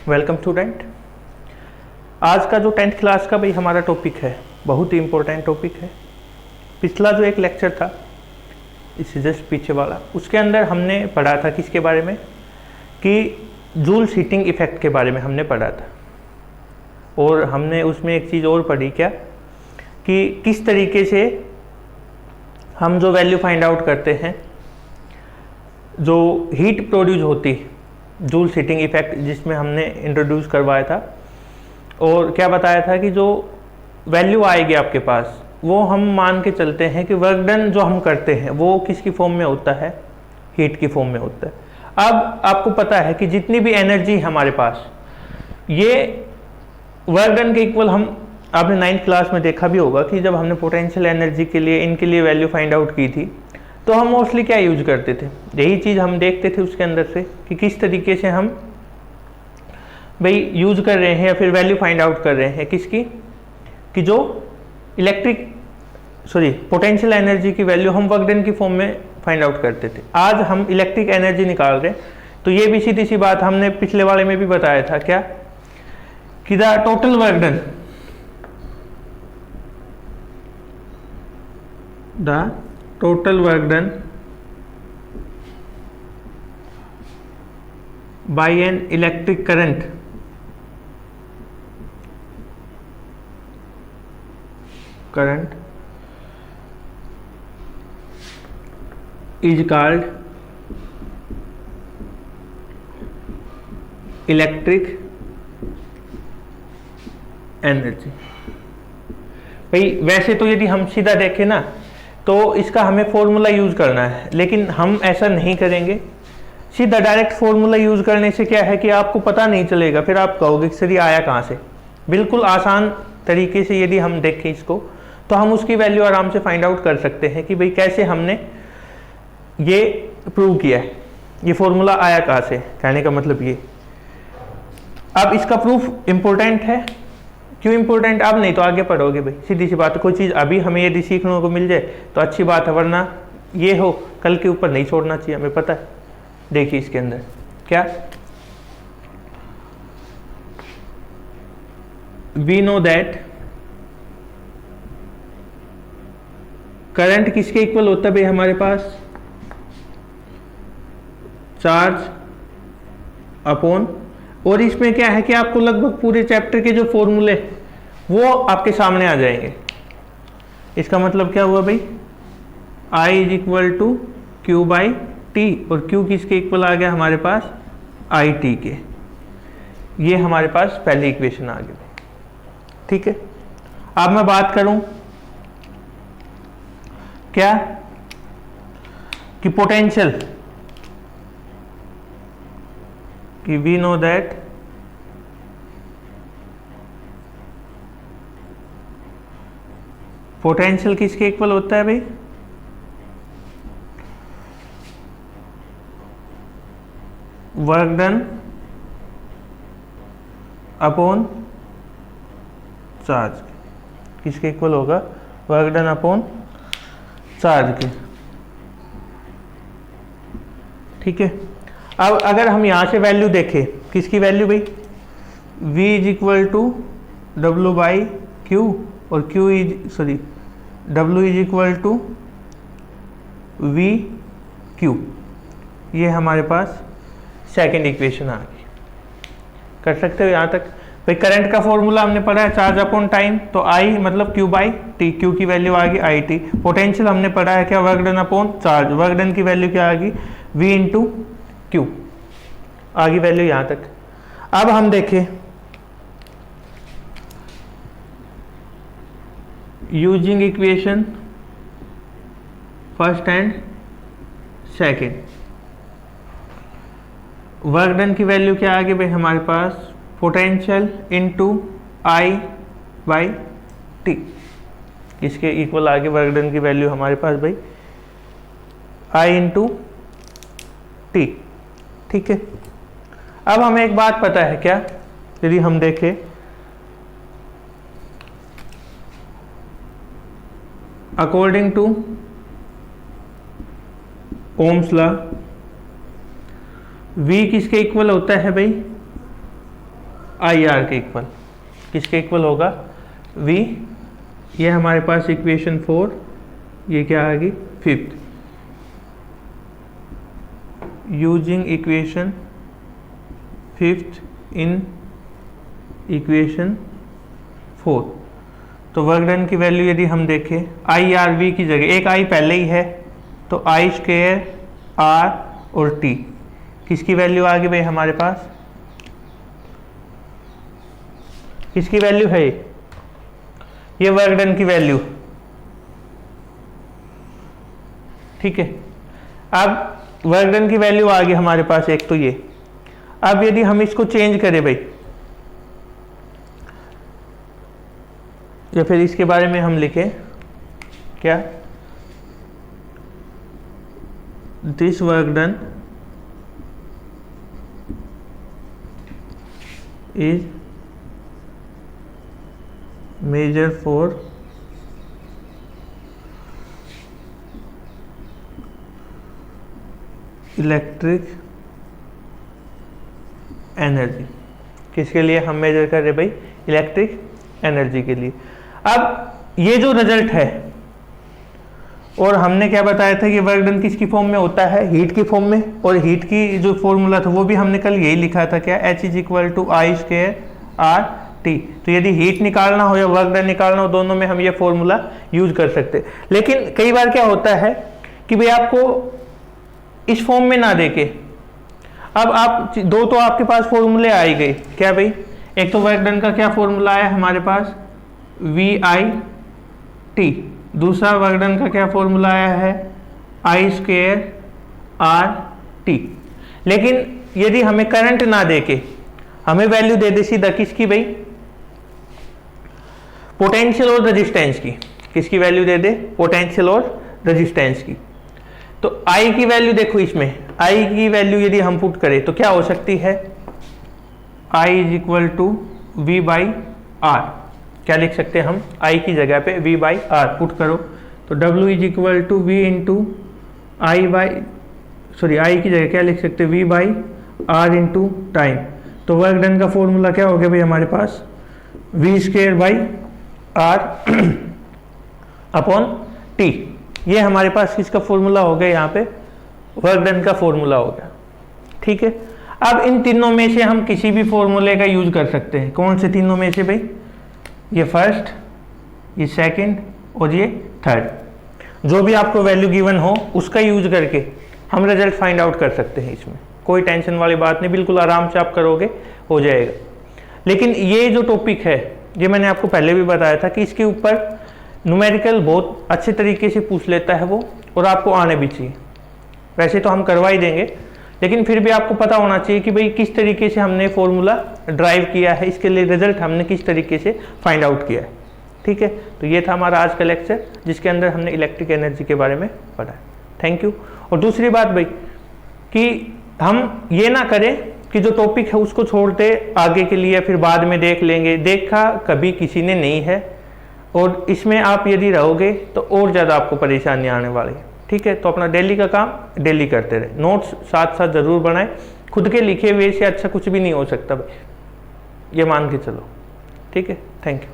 Welcome student. आज का जो 10th क्लास का भाई हमारा टॉपिक है बहुत ही इम्पोर्टेंट टॉपिक है। पिछला जो एक लेक्चर था इससे जस्ट पीछे वाला, उसके अंदर हमने पढ़ा था किसके बारे में कि जूल्स हीटिंग इफेक्ट के बारे में हमने पढ़ा था। और हमने उसमें एक चीज़ और पढ़ी क्या कि किस तरीके से हम जो वैल्यू फाइंड आउट करते हैं, जो हीट प्रोड्यूस होती जूल्स हीटिंग इफेक्ट जिसमें हमने इंट्रोड्यूस करवाया था, और क्या बताया था कि जो वैल्यू आएगी आपके पास वो हम मान के चलते हैं कि वर्क डन जो हम करते हैं वो किसकी फॉर्म में होता है, हीट की फॉर्म में होता है। अब आपको पता है कि जितनी भी एनर्जी है हमारे पास ये वर्क डन के इक्वल, हम आपने 9th क्लास में देखा भी होगा कि जब हमने पोटेंशियल एनर्जी के लिए इनके लिए वैल्यू फाइंड आउट की थी तो हम मोस्टली क्या यूज करते थे, यही चीज़ हम देखते थे उसके अंदर से कि किस तरीके से हम भाई यूज कर रहे हैं या फिर वैल्यू फाइंड आउट कर रहे हैं किसकी, कि जो पोटेंशियल एनर्जी की वैल्यू हम वर्क डन की फॉर्म में फाइंड आउट करते थे। आज हम इलेक्ट्रिक एनर्जी निकाल रहे हैं, तो ये भी सीधी सी बात हमने पिछले वाले में भी बताया था क्या कि the total work done, the total work done by an electric current is called electric energy। भाई वैसे तो यदि हम सीधा देखें ना तो इसका हमें फॉर्मूला यूज करना है, लेकिन हम ऐसा नहीं करेंगे। सीधा डायरेक्ट फॉर्मूला यूज करने से क्या है कि आपको पता नहीं चलेगा, फिर आप कहोगे कि सर ये आया कहाँ से। बिल्कुल आसान तरीके से यदि हम देखें इसको तो हम उसकी वैल्यू आराम से फाइंड आउट कर सकते हैं कि भाई कैसे हमने ये प्रूव किया है, ये फॉर्मूला आया कहाँ से। कहने का मतलब ये, अब इसका प्रूफ इंपॉर्टेंट है। क्यों इंपॉर्टेंट? अब नहीं तो आगे पढ़ोगे भाई, सीधी सी बात है। कोई चीज़ अभी हमें यदि सीखने को मिल जाए तो अच्छी बात है, वरना ये हो कल के ऊपर नहीं छोड़ना चाहिए, हमें पता है। देखिए इसके अंदर क्या, वी नो दैट करंट किसके इक्वल होता है भाई हमारे पास, चार्ज अपॉन, और इसमें क्या है कि आपको लगभग पूरे चैप्टर के जो फॉर्मूले वो आपके सामने आ जाएंगे। इसका मतलब क्या हुआ भाई, I is equal to Q by T, और क्यू किसके इक्वल आ गया हमारे पास, आई टी के। ये हमारे पास पहली इक्वेशन आ गई। ठीक है, अब मैं बात करूं क्या कि पोटेंशियल, कि वी नो दैट पोटेंशियल किसके इक्वल होता है भाई, वर्क डन अपॉन चार्ज। किसके इक्वल होगा, वर्क डन अपॉन चार्ज के। ठीक है, अब अगर हम यहां से वैल्यू देखें, किसकी वैल्यू भाई, V is equal to W by Q, और W is equal to V Q। ये हमारे पास सेकेंड इक्वेशन आ गई। कर सकते हो यहाँ तक भाई। करंट का फॉर्मूला हमने पढ़ा है चार्ज अपॉन टाइम, तो I मतलब Q बाई टी, Q की वैल्यू आ गई आई टी। पोटेंशियल हमने पढ़ा है क्या, work done upon charge, work done की वैल्यू क्या आ गई, V इंटू क्यू आ गई वैल्यू यहाँ तक। अब हम देखें using equation first and second, work done की वैल्यू क्या आ गई भाई हमारे पास, potential into I by T. इसके इक्वल आ गई वर्क डन की वैल्यू हमारे पास भाई आई इंटू टी। ठीक है, अब हमें एक बात पता है क्या, यदि हम देखें according to Ohm's law, V किसके इक्वल होता है भाई, आई आर के इक्वल। किसके इक्वल होगा? V। ये हमारे पास इक्वेशन 4, ये क्या आ गई? 5th। Using equation 5th in equation 4। तो वर्क डन की वैल्यू यदि हम देखें, आई आर वी की जगह एक आई पहले ही है, तो आई स्क्वायर आर और टी, किसकी वैल्यू आ गई भाई हमारे पास? किसकी वैल्यू है ये वर्क डन की वैल्यू। ठीक है, अब वर्क डन की वैल्यू आ गई हमारे पास एक तो ये। अब यदि हम इसको चेंज करें भाई, या फिर इसके बारे में हम लिखें क्या? This work done is measure for electric energy. किसके लिए हम मेजर कर रहे भाई? इलेक्ट्रिक एनर्जी के लिए। अब ये जो रिजल्ट है, और हमने क्या बताया था कि वर्क डन किसकी फॉर्म में होता है? हीट की फॉर्म में। और हीट की जो फॉर्मूला था वो भी हमने कल यही लिखा था, क्या? H is equal to I square R T. तो यदि हीट निकालना हो या वर्क डन निकालना हो, दोनों में हम ये फॉर्मूला यूज कर सकते हैं। लेकिन कई बार क्या होता है कि भाई आपको इस फॉर्म में ना देके, अब आप दो तो आपके पास फॉर्मूले आ ही गए, क्या भाई? एक तो वर्क डन का क्या फॉर्मूला आया हमारे पास? V I T. दूसरा वर्क डन का क्या फॉर्मूला आया है? I square R T. लेकिन यदि हमें करंट ना देके हमें वैल्यू दे दे सीधा किसकी भाई? पोटेंशियल और रेजिस्टेंस की। किसकी वैल्यू दे दे? पोटेंशियल और रेजिस्टेंस की। तो I की वैल्यू देखो, इसमें I की वैल्यू यदि हम पुट करें तो क्या हो सकती है? I is equal to V by R. क्या लिख सकते हैं हम? I की जगह पे V बाई आर पुट करो तो W is equal to V into I by, sorry I की जगह क्या लिख सकते हैं? V by R into time. तो वर्क डन का फॉर्मूला क्या हो गया भाई हमारे पास? V square by R upon T. ये हमारे पास किसका फॉर्मूला हो गया? यहाँ पे वर्क डन का फॉर्मूला हो गया। ठीक है, अब इन तीनों में से हम किसी भी फॉर्मूले का यूज कर सकते हैं। कौन से तीनों में से भाई? ये फर्स्ट, ये सेकंड और ये थर्ड। जो भी आपको वैल्यू गिवन हो उसका यूज करके हम रिजल्ट फाइंड आउट कर सकते हैं। इसमें कोई टेंशन वाली बात नहीं, बिल्कुल आराम से आप करोगे, हो जाएगा। लेकिन ये जो टॉपिक है, ये मैंने आपको पहले भी बताया था कि इसके ऊपर न्यूमेरिकल बहुत अच्छे तरीके से पूछ लेता है वो, और आपको आने भी चाहिए। वैसे तो हम करवा ही देंगे, लेकिन फिर भी आपको पता होना चाहिए कि भाई किस तरीके से हमने फॉर्मूला ड्राइव किया है, इसके लिए रिजल्ट हमने किस तरीके से फाइंड आउट किया है। ठीक है, तो ये था हमारा आज का लेक्चर, जिसके अंदर हमने इलेक्ट्रिक एनर्जी के बारे में पढ़ा। Thank you. और दूसरी बात भाई कि हम ये ना करें कि जो टॉपिक है उसको छोड़ दे आगे के लिए, फिर बाद में देख लेंगे। देखा कभी किसी ने नहीं है, और इसमें आप यदि रहोगे तो और ज़्यादा आपको परेशानी आने वाली है। ठीक है, तो अपना डेली का काम डेली करते रहे। नोट्स साथ साथ ज़रूर बनाएं, खुद के लिखे हुए से अच्छा कुछ भी नहीं हो सकता भाई, ये मान के चलो। ठीक है, थैंक यू।